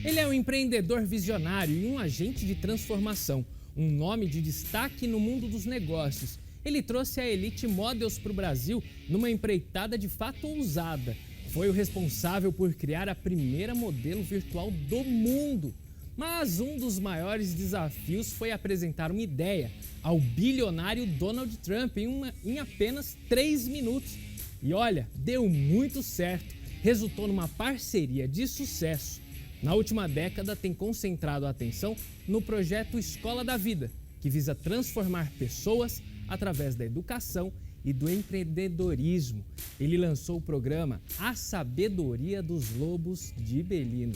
Ele é um empreendedor visionário e um agente de transformação, um nome de destaque no mundo dos negócios. Ele trouxe a Elite Models para o Brasil numa empreitada de fato ousada. Foi o responsável por criar a primeira modelo virtual do mundo. Mas um dos maiores desafios foi apresentar uma ideia ao bilionário Donald Trump em apenas 3 minutos. E olha, deu muito certo. Resultou numa parceria de sucesso. Na última década, tem concentrado a atenção no projeto Escola da Vida, que visa transformar pessoas através da educação e do empreendedorismo. Ele lançou o programa A Sabedoria dos Lobos de Belino.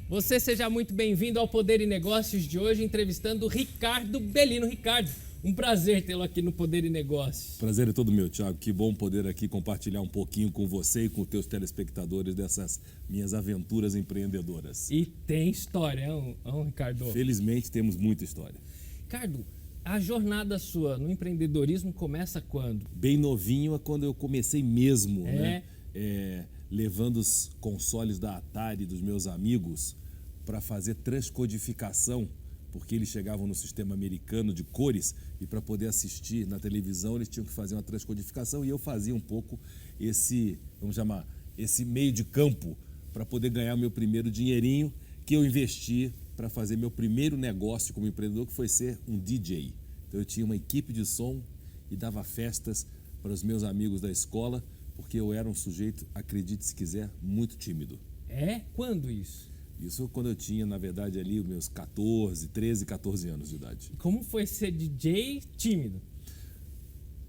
Você seja muito bem-vindo ao Poder e Negócios de hoje, entrevistando o Ricardo Belino. Ricardo, um prazer tê-lo aqui no Poder e Negócios. Prazer é todo meu, Thiago. Que bom poder aqui compartilhar um pouquinho com você e com os teus telespectadores dessas minhas aventuras empreendedoras. E tem história, Ricardo? Felizmente temos muita história. Ricardo, a jornada sua no empreendedorismo começa quando? Bem novinho é quando eu comecei mesmo, né? Levando os consoles da Atari dos meus amigos para fazer transcodificação, porque eles chegavam no sistema americano de cores e para poder assistir na televisão eles tinham que fazer uma transcodificação e eu fazia um pouco esse, vamos chamar, esse meio de campo para poder ganhar o meu primeiro dinheirinho que eu investi para fazer meu primeiro negócio como empreendedor, que foi ser um DJ. Então eu tinha uma equipe de som e dava festas para os meus amigos da escola, porque eu era um sujeito, acredite se quiser, muito tímido. É? Quando isso? Isso quando eu tinha, na verdade, ali os meus 13, 14 anos de idade. Como foi ser DJ tímido?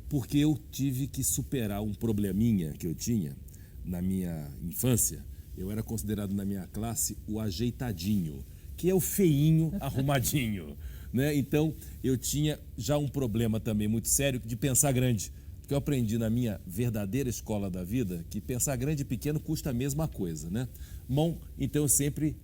Porque eu tive que superar um probleminha que eu tinha na minha infância. Eu era considerado na minha classe o ajeitadinho, que é o feinho arrumadinho, né? Então eu tinha já um problema também muito sério de pensar grande. Que eu aprendi na minha verdadeira escola da vida, que pensar grande e pequeno custa a mesma coisa, né? Bom, então eu sempre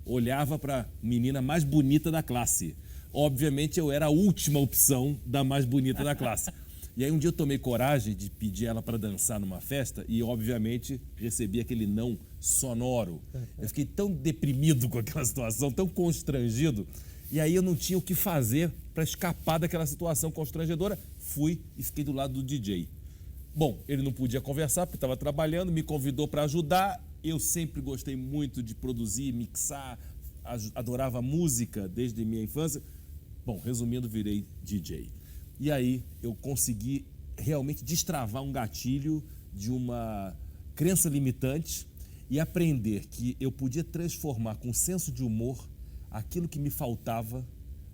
olhava para a menina mais bonita da classe. Obviamente eu era a última opção da mais bonita da classe. E aí um dia eu tomei coragem de pedir ela para dançar numa festa e obviamente recebi aquele não sonoro. Eu fiquei tão deprimido com aquela situação, tão constrangido. E aí eu não tinha o que fazer para escapar daquela situação constrangedora. Fui e fiquei do lado do DJ. Bom, ele não podia conversar porque estava trabalhando, me convidou para ajudar. Eu sempre gostei muito de produzir, mixar, adorava música desde minha infância. Bom, resumindo, virei DJ. E aí eu consegui realmente destravar um gatilho de uma crença limitante e aprender que eu podia transformar com senso de humor aquilo que me faltava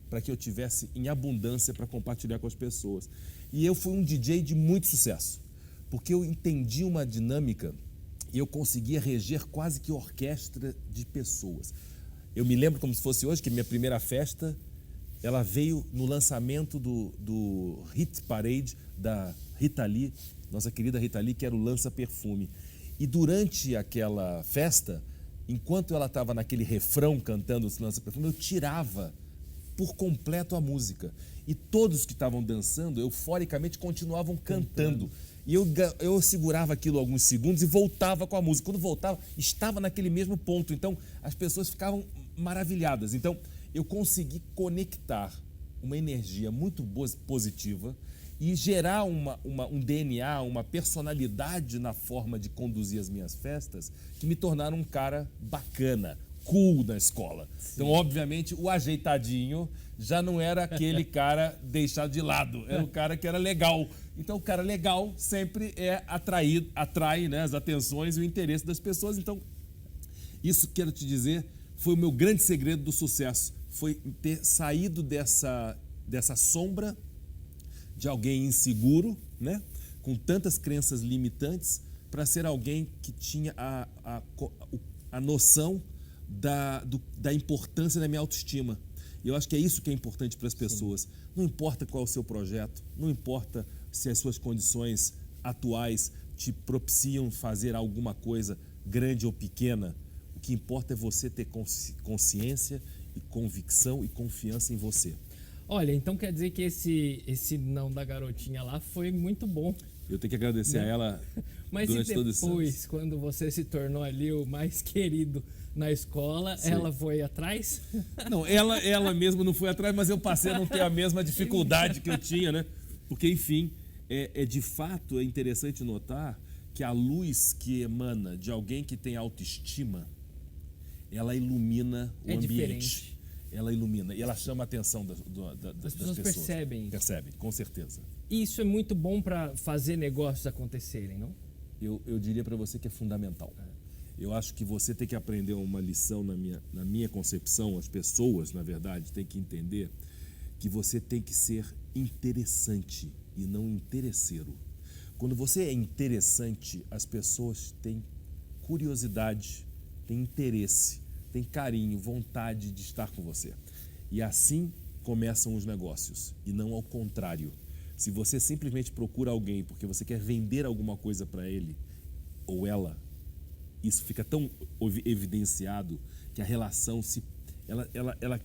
para que eu tivesse em abundância para compartilhar com as pessoas. E eu fui um DJ de muito sucesso, porque eu entendi uma dinâmica e eu conseguia reger quase que orquestra de pessoas. Eu me lembro como se fosse hoje que minha primeira festa, ela veio no lançamento do Hit Parade da Rita Lee, nossa querida Rita Lee, que era o lança-perfume. E durante aquela festa, enquanto ela estava naquele refrão cantando o lança-perfume, eu tirava por completo a música. E todos que estavam dançando, euforicamente, continuavam cantando. E eu segurava aquilo alguns segundos e voltava com a música. Quando voltava, estava naquele mesmo ponto. Então, as pessoas ficavam maravilhadas. Então, eu consegui conectar uma energia muito positiva e gerar um DNA, uma personalidade na forma de conduzir as minhas festas que me tornaram um cara bacana, cool na escola. Sim. Então, obviamente, o ajeitadinho já não era aquele cara deixado de lado, era o cara que era legal. Então, o cara legal sempre atrai, né, as atenções e o interesse das pessoas. Então, isso, quero te dizer, foi o meu grande segredo do sucesso. Foi ter saído dessa sombra de alguém inseguro, né, com tantas crenças limitantes, para ser alguém que tinha a noção da importância da minha autoestima. E eu acho que é isso que é importante para as pessoas. Sim. Não importa qual é o seu projeto, não importa se as suas condições atuais te propiciam fazer alguma coisa grande ou pequena. O que importa é você ter consciência e convicção e confiança em você. Olha, então quer dizer que esse não da garotinha lá foi muito bom. Eu tenho que agradecer a ela Mas durante e todo esse ano. depois, quando você se tornou ali o mais querido na escola, Sim. ela foi atrás? Não, ela mesma não foi atrás, mas eu passei a não ter a mesma dificuldade que eu tinha, né? Porque, enfim, de fato é interessante notar que a luz que emana de alguém que tem autoestima, ela ilumina o ambiente. Diferente. Ela ilumina e ela chama a atenção das pessoas. Percebem. Percebem, com certeza. E isso é muito bom para fazer negócios acontecerem, não? Eu diria para você que é fundamental. Eu acho que você tem que aprender uma lição na minha concepção. As pessoas, na verdade, têm que entender que você tem que ser interessante e não interesseiro. Quando você é interessante, as pessoas têm curiosidade, têm interesse, têm carinho, vontade de estar com você. E assim começam os negócios, e não ao contrário. Se você simplesmente procura alguém porque você quer vender alguma coisa para ele ou ela, isso fica tão evidenciado que a relação ela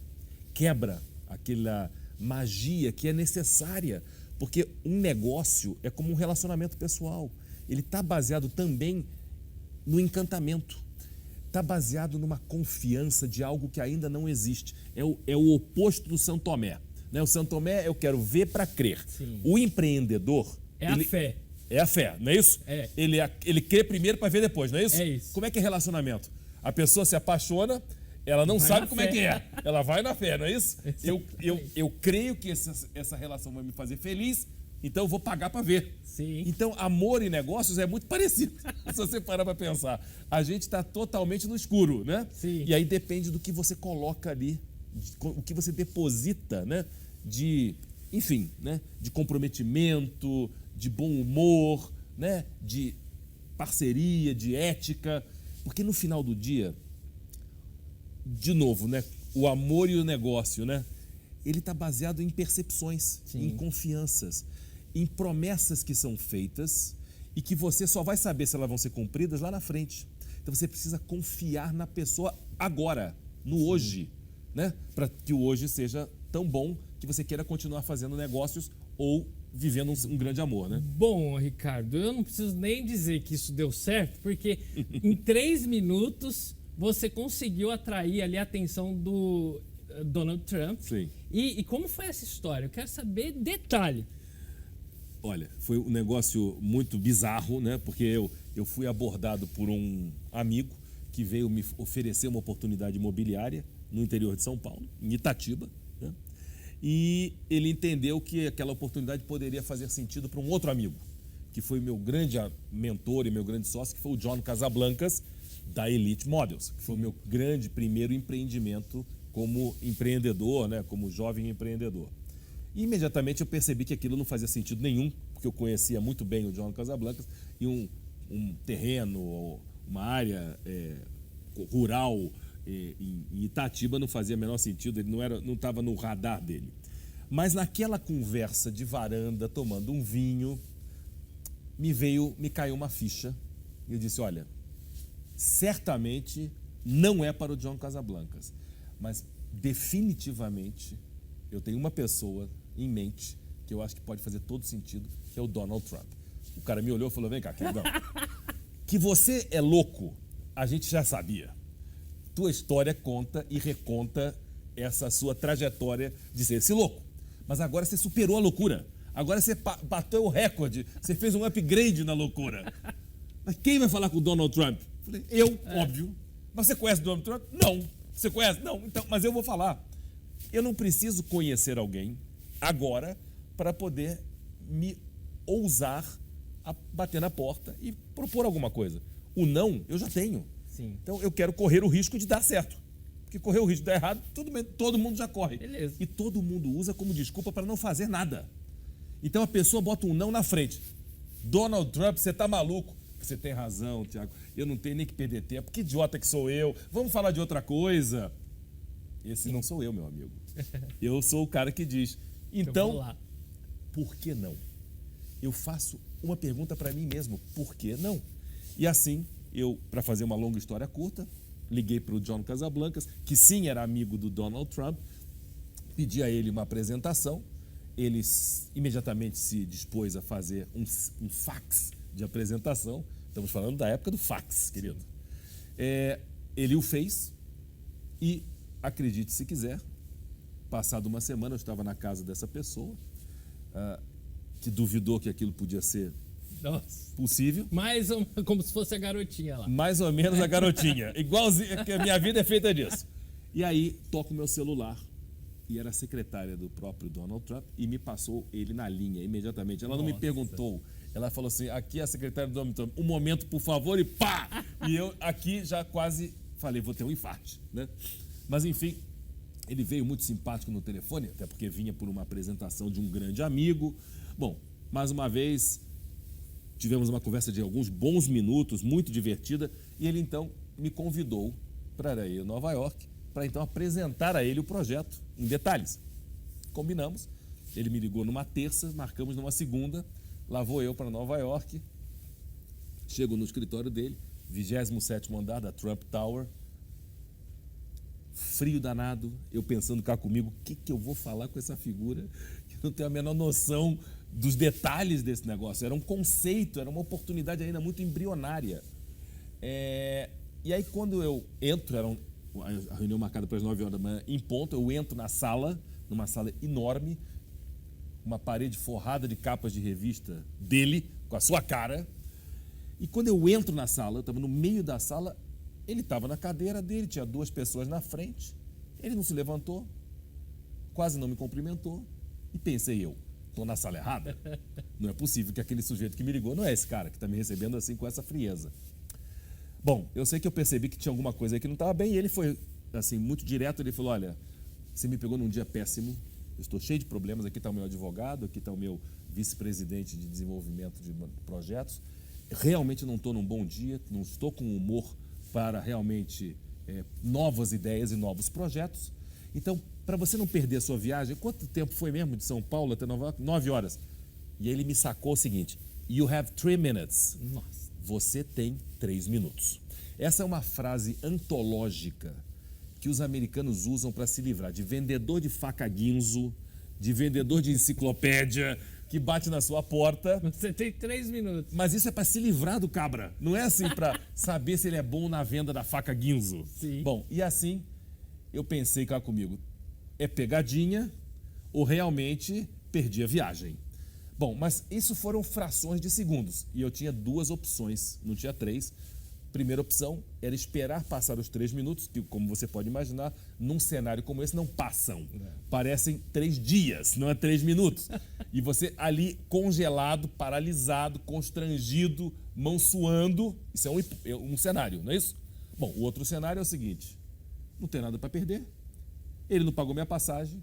quebra aquela magia que é necessária, porque um negócio é como um relacionamento pessoal. Ele está baseado também no encantamento, está baseado numa confiança de algo que ainda não existe. É o oposto do São Tomé. Né? O São Tomé, eu quero ver para crer. Sim. O empreendedor... A fé. É a fé, não é isso? É. Ele crê primeiro para ver depois, não é isso? É isso. Como é que é relacionamento? A pessoa se apaixona, ela não sabe como é que é. Ela vai na fé, não é isso? Eu creio que essa relação vai me fazer feliz, então eu vou pagar para ver. Sim. Então, amor e negócios é muito parecido, se você parar para pensar. A gente está totalmente no escuro, né? Sim. E aí depende do que você coloca ali, o que você deposita, né? Enfim, né? De comprometimento, de bom humor, né? De parceria, de ética. Porque no final do dia, de novo, né? O amor e o negócio, né? Ele está baseado em percepções, Sim. em confianças, em promessas que são feitas e que você só vai saber se elas vão ser cumpridas lá na frente. Então você precisa confiar na pessoa agora, no hoje, né? Para que o hoje seja tão bom que você queira continuar fazendo negócios ou vivendo um grande amor, né? Bom, Ricardo, eu não preciso nem dizer que isso deu certo, porque em 3 minutos você conseguiu atrair ali a atenção do Donald Trump. Sim. E como foi essa história? Eu quero saber detalhe. Olha, foi um negócio muito bizarro, né? Porque eu fui abordado por um amigo que veio me oferecer uma oportunidade imobiliária no interior de São Paulo, em Itatiba, né? E ele entendeu que aquela oportunidade poderia fazer sentido para um outro amigo, que foi meu grande mentor e meu grande sócio, que foi o John Casablancas, da Elite Models, que foi o meu grande primeiro empreendimento como empreendedor, né? Como jovem empreendedor. E imediatamente eu percebi que aquilo não fazia sentido nenhum, porque eu conhecia muito bem o John Casablancas e um terreno, uma área rural em Itatiba não fazia o menor sentido, ele não estava no radar dele. Mas naquela conversa de varanda, tomando um vinho, me caiu uma ficha e eu disse, olha, certamente não é para o John Casablancas, mas definitivamente eu tenho uma pessoa em mente que eu acho que pode fazer todo sentido, que é o Donald Trump. O cara me olhou e falou, vem cá, queridão, que você é louco, a gente já sabia. Tua história conta e reconta essa sua trajetória de ser esse louco. Mas agora você superou a loucura. Agora você bateu o recorde, você fez um upgrade na loucura. Mas quem vai falar com o Donald Trump? Falei, eu, óbvio. Mas você conhece o Donald Trump? Não. Você conhece? Não. Então, mas eu vou falar. Eu não preciso conhecer alguém agora para poder me ousar a bater na porta e propor alguma coisa. O não, eu já tenho. Sim. Então, eu quero correr o risco de dar certo. Porque correr o risco de dar errado, todo mundo já corre. Beleza. E todo mundo usa como desculpa para não fazer nada. Então, a pessoa bota um não na frente. Donald Trump, você tá maluco. Você tem razão, Tiago. Eu não tenho nem que perder tempo. Que idiota que sou eu. Vamos falar de outra coisa. Esse não sou eu, meu amigo. Eu sou o cara que diz. Então, por que não? Eu faço uma pergunta para mim mesmo. Por que não? E assim, para fazer uma longa história curta, liguei para o John Casablancas, que sim era amigo do Donald Trump, pedi a ele uma apresentação, ele imediatamente se dispôs a fazer um fax de apresentação. Estamos falando da época do fax, querido. Ele o fez e, acredite se quiser, passado uma semana eu estava na casa dessa pessoa, que duvidou que aquilo podia ser possível. Como se fosse a garotinha lá. Mais ou menos a garotinha. Igualzinho, que a minha vida é feita disso. E aí, toco o meu celular. E era a secretária do próprio Donald Trump e me passou ele na linha imediatamente. Ela não me perguntou. Ela falou assim, aqui é a secretária do Donald Trump, um momento, por favor, e pá! E eu aqui já quase falei, vou ter um infarto, né? Mas, enfim, ele veio muito simpático no telefone, até porque vinha por uma apresentação de um grande amigo. Bom, mais uma vez, tivemos uma conversa de alguns bons minutos, muito divertida, e ele, então, me convidou para ir a Nova York, para, então, apresentar a ele o projeto em detalhes. Combinamos, ele me ligou numa terça, marcamos numa segunda, lá vou eu para Nova York, chego no escritório dele, 27º andar da Trump Tower, frio danado, eu pensando cá comigo, o que eu vou falar com essa figura que não tenho a menor noção dos detalhes desse negócio. Era um conceito, era uma oportunidade ainda muito embrionária. E aí quando eu entro, a reunião marcada para as 9 horas da manhã, em ponto, eu entro na sala, numa sala enorme, uma parede forrada de capas de revista dele, com a sua cara. E quando eu entro na sala, eu estava no meio da sala, ele estava na cadeira dele, tinha 2 pessoas na frente, ele não se levantou, quase não me cumprimentou, e pensei eu, estou na sala errada? Não é possível que aquele sujeito que me ligou não é esse cara que está me recebendo assim com essa frieza. Bom, eu sei que eu percebi que tinha alguma coisa aí que não estava bem, e ele foi assim, muito direto, ele falou, olha, você me pegou num dia péssimo, eu estou cheio de problemas, aqui está o meu advogado, aqui está o meu vice-presidente de desenvolvimento de projetos, realmente não estou num bom dia, não estou com humor para realmente novas ideias e novos projetos. Então, para você não perder a sua viagem, quanto tempo foi mesmo de São Paulo até Nova York? 9 horas. E aí ele me sacou o seguinte, you have 3 minutes. Nossa. Você tem 3 minutos. Essa é uma frase antológica que os americanos usam para se livrar de vendedor de faca guinzo, de vendedor de enciclopédia, que bate na sua porta. Você tem 3 minutos. Mas isso é para se livrar do cabra. Não é assim para saber se ele é bom na venda da faca guinzo. Sim. Bom, e assim eu pensei cá comigo, é pegadinha ou realmente perdi a viagem? Bom, mas isso foram frações de segundos. E eu tinha 2 opções, não tinha 3. Primeira opção era esperar passar os 3 minutos, que, como você pode imaginar, num cenário como esse não passam. Parecem 3 dias, não é 3 minutos. E você ali congelado, paralisado, constrangido, mão suando. Isso é um cenário, não é isso? Bom, o outro cenário é o seguinte, não tem nada para perder. Ele não pagou minha passagem,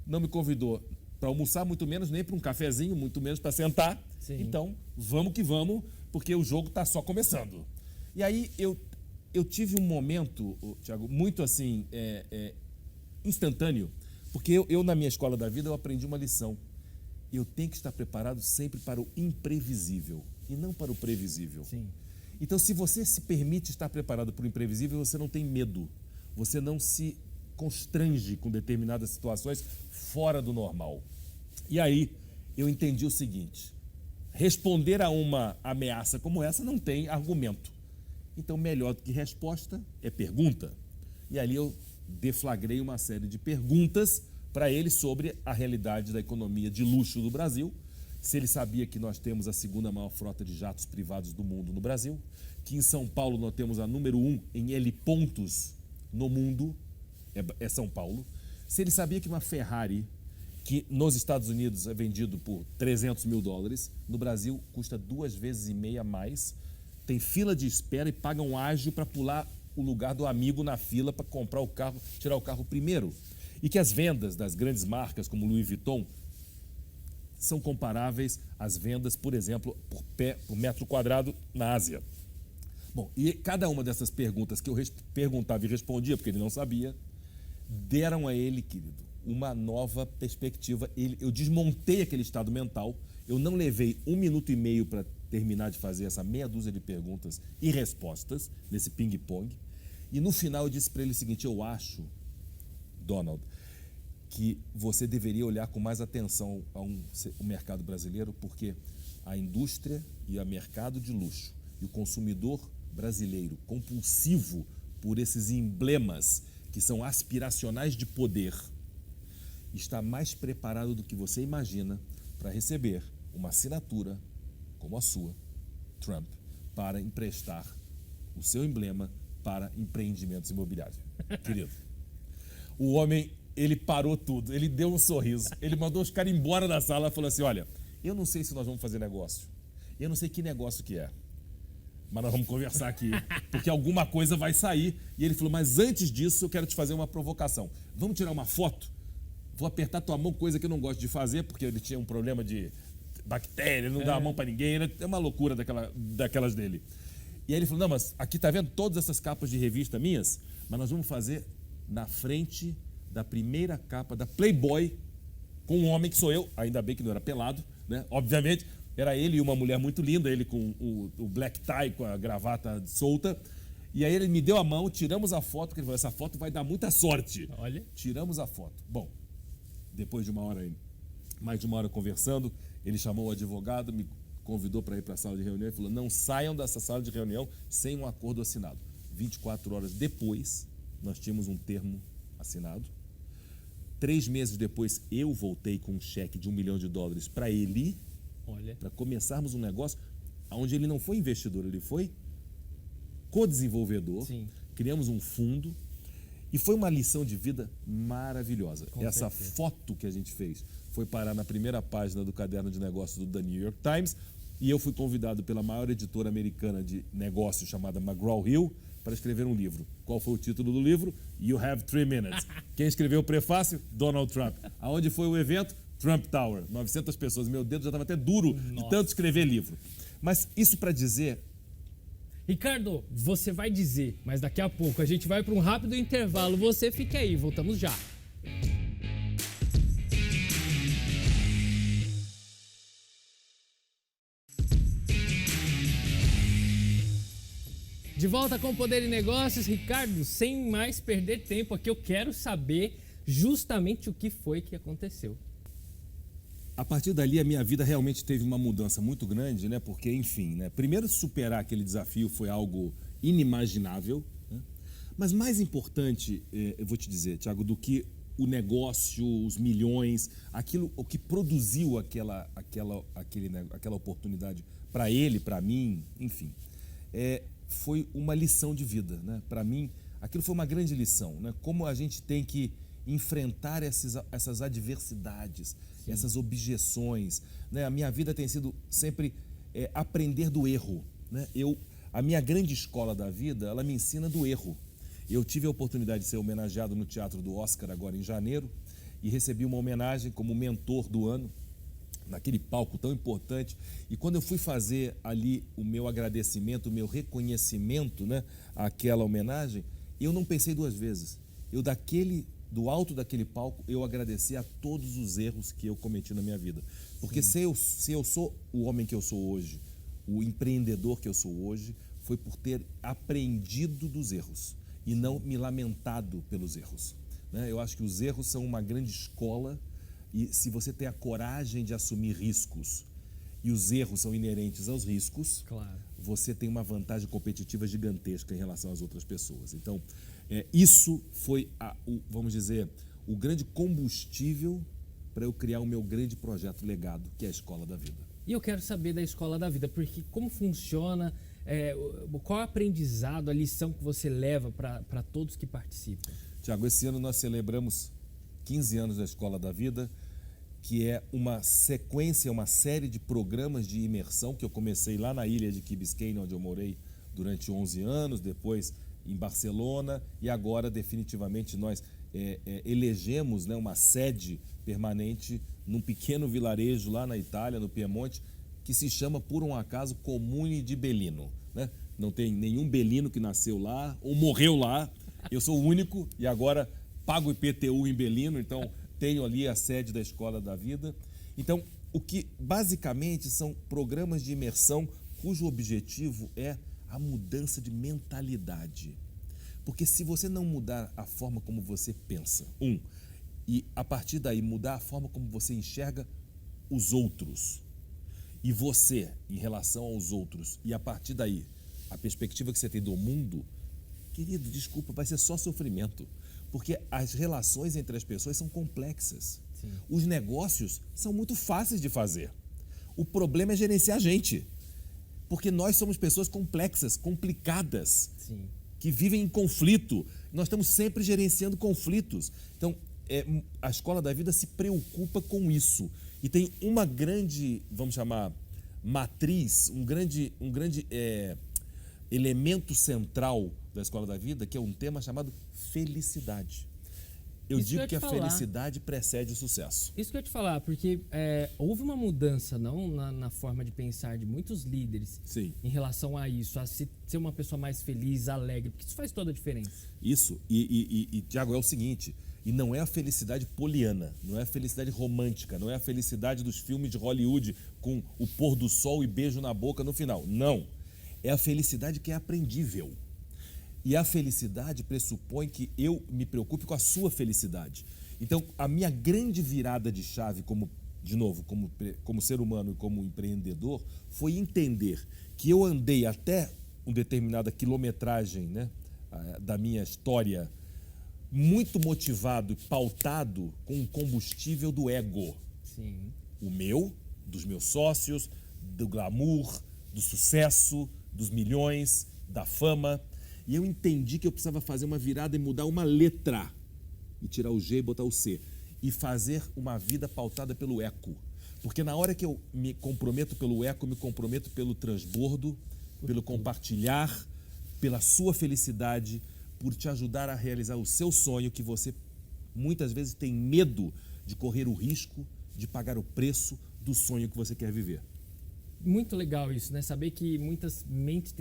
não me convidou para almoçar, muito menos nem para um cafezinho, muito menos para sentar. Sim. Então, vamos que vamos, porque o jogo está só começando. E aí eu tive um momento, Thiago, muito assim, instantâneo, porque eu na minha escola da vida eu aprendi uma lição. Eu tenho que estar preparado sempre para o imprevisível e não para o previsível. Sim. Então, se você se permite estar preparado para o imprevisível, você não tem medo, você não se constrange com determinadas situações fora do normal. E aí eu entendi o seguinte, responder a uma ameaça como essa não tem argumento. Então, melhor do que resposta é pergunta. E ali eu deflagrei uma série de perguntas para ele sobre a realidade da economia de luxo do Brasil, se ele sabia que nós temos a 2ª maior frota de jatos privados do mundo no Brasil, que em São Paulo nós temos a número 1 em helipontos no mundo, é São Paulo. Se ele sabia que uma Ferrari, que nos Estados Unidos é vendido por $300 mil, no Brasil custa 2,5 vezes mais, tem fila de espera e paga um ágio para pular o lugar do amigo na fila para comprar o carro, tirar o carro primeiro. E que as vendas das grandes marcas como Louis Vuitton são comparáveis às vendas, por exemplo, por metro quadrado na Ásia. Bom, e cada uma dessas perguntas que eu perguntava e respondia, porque ele não sabia, deram a ele, querido, uma nova perspectiva. Eu desmontei aquele estado mental, eu não levei 1 minuto e meio para terminar de fazer essa meia dúzia de perguntas e respostas nesse ping-pong. E no final eu disse para ele o seguinte: eu acho, Donald, que você deveria olhar com mais atenção o mercado brasileiro, porque a indústria e o mercado de luxo e o consumidor brasileiro compulsivo por esses emblemas que são aspiracionais de poder está mais preparado do que você imagina para receber uma assinatura como a sua, Trump, para emprestar o seu emblema para empreendimentos imobiliários. Querido, o homem, ele parou tudo, ele deu um sorriso, ele mandou os caras embora da sala e falou assim: olha, eu não sei se nós vamos fazer negócio, eu não sei que negócio que é, mas nós vamos conversar aqui, porque alguma coisa vai sair. E ele falou: mas antes disso eu quero te fazer uma provocação, vamos tirar uma foto? Vou apertar tua mão, coisa que eu não gosto de fazer, porque ele tinha um problema de bactéria, ele não dá a mão para ninguém, é uma loucura daquelas dele. E aí ele falou: não, mas aqui tá vendo todas essas capas de revista minhas, mas nós vamos fazer na frente da primeira capa da Playboy, com um homem que sou eu, ainda bem que não era pelado, né? Obviamente, era ele e uma mulher muito linda, ele com o black tie, com a gravata solta. E aí ele me deu a mão, tiramos a foto, porque ele falou: essa foto vai dar muita sorte. Olha. Tiramos a foto. Bom, depois de uma hora, mais de uma hora conversando, ele chamou o advogado, me convidou para ir para a sala de reunião e falou: não saiam dessa sala de reunião sem um acordo assinado. 24 horas depois, nós tínhamos um termo assinado. 3 meses depois, eu voltei com um cheque de $1 milhão para ele, para começarmos um negócio onde ele não foi investidor, ele foi co-desenvolvedor. Sim. Criamos um fundo e foi uma lição de vida maravilhosa. Essa foto que a gente fez foi parar na primeira página do caderno de negócios do The New York Times e eu fui convidado pela maior editora americana de negócios chamada McGraw-Hill para escrever um livro. Qual foi o título do livro? You Have 3 Minutes. Quem escreveu o prefácio? Donald Trump. Aonde foi o evento? Trump Tower. 900 pessoas. Meu dedo já estava até duro de tanto escrever livro. Mas isso para dizer... Ricardo, você vai dizer, mas daqui a pouco a gente vai para um rápido intervalo. Você fica aí, voltamos já. De volta com Poder e Negócios. Ricardo, sem mais perder tempo aqui, eu quero saber justamente o que foi que aconteceu. A partir dali, a minha vida realmente teve uma mudança muito grande, né? Porque, enfim, né? Primeiro, superar aquele desafio foi algo inimaginável, né? Mas mais importante, eu vou te dizer, Thiago, do que o negócio, os milhões, o que produziu aquela oportunidade para ele, para mim, enfim, foi uma lição de vida, né? Para mim, aquilo foi uma grande lição, né? Como a gente tem que enfrentar essas adversidades, sim, essas objeções, né? A minha vida tem sido sempre aprender do erro, né? A minha grande escola da vida, ela me ensina do erro. Eu tive a oportunidade de ser homenageado no Teatro do Oscar agora em janeiro e recebi uma homenagem como mentor do ano, naquele palco tão importante. E quando eu fui fazer ali o meu agradecimento, o meu reconhecimento, né, àquela homenagem, eu não pensei 2 vezes. Do alto daquele palco, eu agradeci a todos os erros que eu cometi na minha vida. Porque se eu sou o homem que eu sou hoje, o empreendedor que eu sou hoje, foi por ter aprendido dos erros e não me lamentado pelos erros, né? Eu acho que os erros são uma grande escola. E se você tem a coragem de assumir riscos, e os erros são inerentes aos riscos, claro, você tem uma vantagem competitiva gigantesca em relação às outras pessoas. Então, isso foi, vamos dizer, o grande combustível para eu criar o meu grande projeto legado, que é a Escola da Vida. E eu quero saber da Escola da Vida, porque como funciona, qual é o aprendizado, a lição que você leva para todos que participam? Tiago, esse ano nós celebramos 15 anos da Escola da Vida, que é uma sequência, uma série de programas de imersão que eu comecei lá na ilha de Key Biscayne, onde eu morei durante 11 anos, depois em Barcelona, e agora definitivamente nós elegemos, né, uma sede permanente num pequeno vilarejo lá na Itália, no Piemonte, que se chama, por um acaso, Comune di Belino, né? Não tem nenhum belino que nasceu lá ou morreu lá. Eu sou o único e agora pago IPTU em Belino, então tenho ali a sede da Escola da Vida. Então, o que basicamente são programas de imersão cujo objetivo é a mudança de mentalidade. Porque se você não mudar a forma como você pensa, e a partir daí mudar a forma como você enxerga os outros, e você em relação aos outros, e a partir daí a perspectiva que você tem do mundo, querido, desculpa, vai ser só sofrimento. Porque as relações entre as pessoas são complexas. Sim. Os negócios são muito fáceis de fazer. O problema é gerenciar a gente. Porque nós somos pessoas complexas, complicadas, Sim. que vivem em conflito. Nós estamos sempre gerenciando conflitos. Então, a Escola da Vida se preocupa com isso. E tem uma grande, vamos chamar, matriz, um grande elemento central da Escola da Vida, que é um tema chamado felicidade. Eu digo que a felicidade precede o sucesso. Isso que eu ia te falar, porque houve uma mudança não na forma de pensar de muitos líderes. Sim. Em relação a isso, a ser uma pessoa mais feliz, alegre, porque isso faz toda a diferença. Isso, e Tiago, é o seguinte, e não é a felicidade poliana, não é a felicidade romântica, não é a felicidade dos filmes de Hollywood com o pôr do sol e beijo na boca no final. Não, é a felicidade que é aprendível. E a felicidade pressupõe que eu me preocupe com a sua felicidade. Então, a minha grande virada de chave, de novo, como ser humano e como empreendedor, foi entender que eu andei até uma determinada quilometragem, né, da minha história, muito motivado e pautado com o combustível do ego. Sim. O meu, dos meus sócios, do glamour, do sucesso, dos milhões, da fama. E eu entendi que eu precisava fazer uma virada e mudar uma letra. E tirar o G e botar o C. E fazer uma vida pautada pelo eco. Porque na hora que eu me comprometo pelo eco, eu me comprometo pelo transbordo, pelo compartilhar, pela sua felicidade, por te ajudar a realizar o seu sonho, que você muitas vezes tem medo de correr o risco de pagar o preço do sonho que você quer viver. Muito legal isso, né? Saber que muitas mentes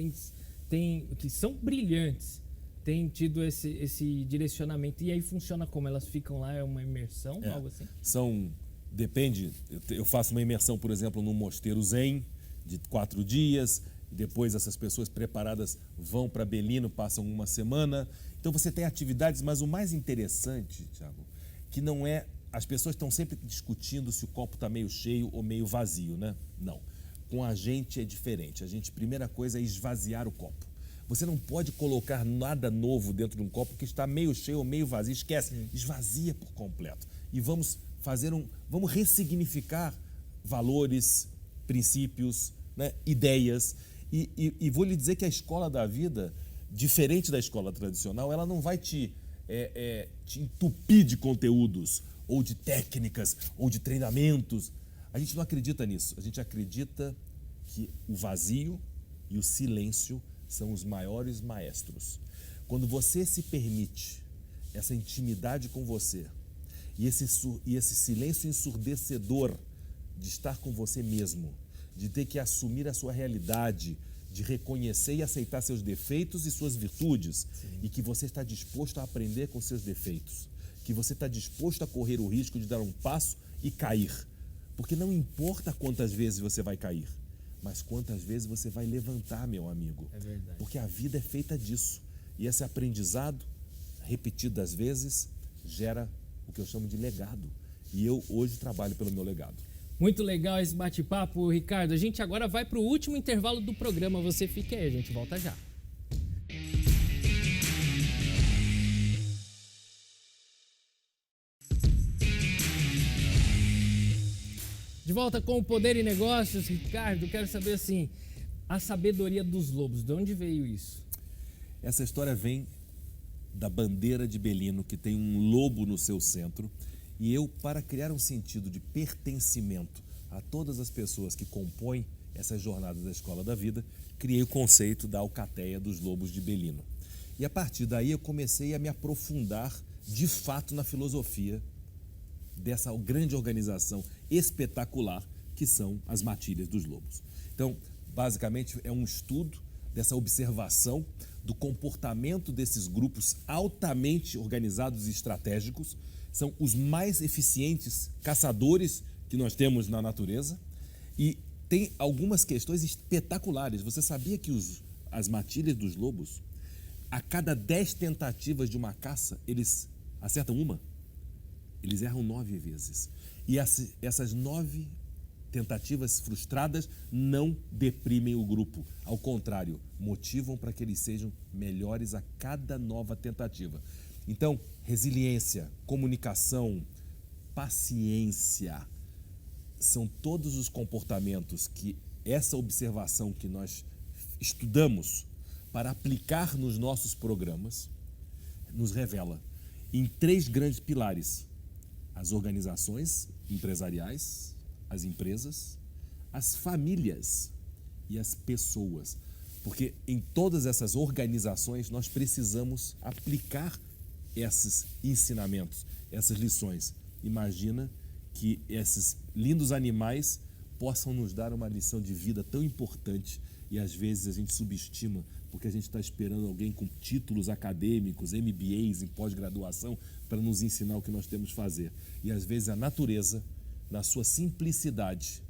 que são brilhantes, têm tido esse direcionamento. E aí funciona como? Elas ficam lá, é uma imersão, algo assim? Depende, eu faço uma imersão, por exemplo, num mosteiro zen, de 4 dias, depois essas pessoas preparadas vão para Belino, passam uma semana. Então você tem atividades, mas o mais interessante, Thiago, que não é... As pessoas estão sempre discutindo se o copo está meio cheio ou meio vazio, né? Não. Com a gente é diferente. Primeira coisa é esvaziar o copo. Você não pode colocar nada novo dentro de um copo que está meio cheio ou meio vazio. Esquece, esvazia por completo. E vamos ressignificar valores, princípios, né, ideias. E vou lhe dizer que a Escola da Vida, diferente da escola tradicional, ela não vai te entupir de conteúdos, ou de técnicas, ou de treinamentos. A gente não acredita nisso. A gente acredita que o vazio e o silêncio são os maiores maestros. Quando você se permite essa intimidade com você e esse silêncio ensurdecedor de estar com você mesmo, de ter que assumir a sua realidade, de reconhecer e aceitar seus defeitos e suas virtudes, e que você está disposto a aprender com seus defeitos, que você está disposto a correr o risco de dar um passo e cair. Porque não importa quantas vezes você vai cair, mas quantas vezes você vai levantar, meu amigo. É verdade. Porque a vida é feita disso. E esse aprendizado, repetidas vezes, gera o que eu chamo de legado. E eu hoje trabalho pelo meu legado. Muito legal esse bate-papo, Ricardo. A gente agora vai para o último intervalo do programa. Você fica aí, a gente volta já. De volta com o Poder e Negócios, Ricardo, quero saber assim, a sabedoria dos lobos, de onde veio isso? Essa história vem da bandeira de Belino, que tem um lobo no seu centro, e eu, para criar um sentido de pertencimento a todas as pessoas que compõem essas jornadas da Escola da Vida, criei o conceito da alcateia dos lobos de Belino. E a partir daí eu comecei a me aprofundar de fato na filosofia dessa grande organização espetacular que são as matilhas dos lobos. Então, basicamente, é um estudo dessa observação do comportamento desses grupos altamente organizados e estratégicos. São os mais eficientes caçadores que nós temos na natureza e tem algumas questões espetaculares. Você sabia que as matilhas dos lobos a cada 10 tentativas de uma caça, eles acertam uma, eles erram 9 vezes. E essas 9 tentativas frustradas não deprimem o grupo. Ao contrário, motivam para que eles sejam melhores a cada nova tentativa. Então, resiliência, comunicação, paciência, são todos os comportamentos que essa observação que nós estudamos para aplicar nos nossos programas nos revela em 3 grandes pilares: as organizações empresariais, as empresas, as famílias e as pessoas. Porque em todas essas organizações nós precisamos aplicar esses ensinamentos, essas lições. Imagina que esses lindos animais possam nos dar uma lição de vida tão importante e às vezes a gente subestima porque a gente está esperando alguém com títulos acadêmicos, MBAs em pós-graduação para nos ensinar o que nós temos que fazer. E às vezes a natureza, na sua simplicidade,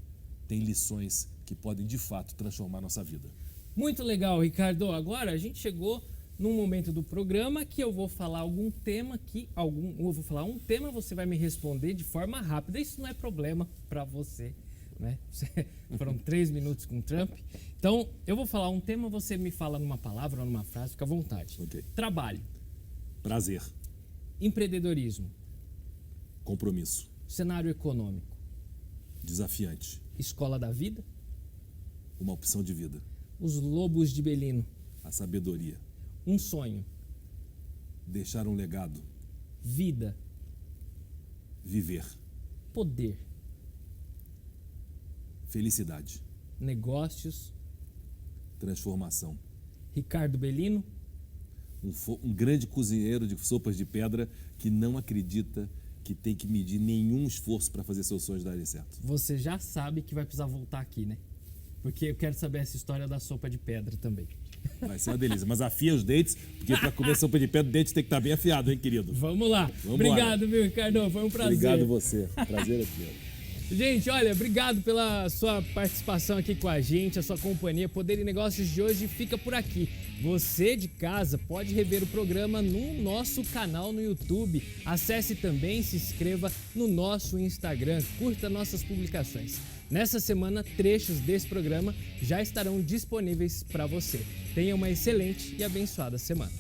tem lições que podem de fato transformar a nossa vida. Muito legal, Ricardo. Agora a gente chegou num momento do programa que eu vou falar algum tema eu vou falar um tema, você vai me responder de forma rápida. Isso não é problema para você, né? Foram 3 minutos com o Trump. Então, eu vou falar um tema, você me fala numa palavra ou numa frase, fica à vontade. Okay. Trabalho. Prazer. Empreendedorismo. Compromisso. Cenário econômico. Desafiante. Escola da vida. Uma opção de vida. Os lobos de Belino. A sabedoria. Um sonho. Deixar um legado. Vida. Viver. Poder. Felicidade. Negócios. Transformação. Ricardo Belino. Um grande cozinheiro de sopas de pedra que não acredita que tem que medir nenhum esforço para fazer seus sonhos darem certo. Você já sabe que vai precisar voltar aqui, né? Porque eu quero saber essa história da sopa de pedra também. Vai ser uma delícia, mas afia os dentes, porque para comer sopa de pedra, o dente tem que estar bem afiado, hein, querido? Vamos lá. Obrigado, viu, Ricardo? Foi um prazer. Obrigado você. Prazer é teu. Gente, olha, obrigado pela sua participação aqui com a gente, a sua companhia. Poder e Negócios de hoje fica por aqui. Você de casa pode rever o programa no nosso canal no YouTube. Acesse também e se inscreva no nosso Instagram. Curta nossas publicações. Nessa semana, trechos desse programa já estarão disponíveis para você. Tenha uma excelente e abençoada semana.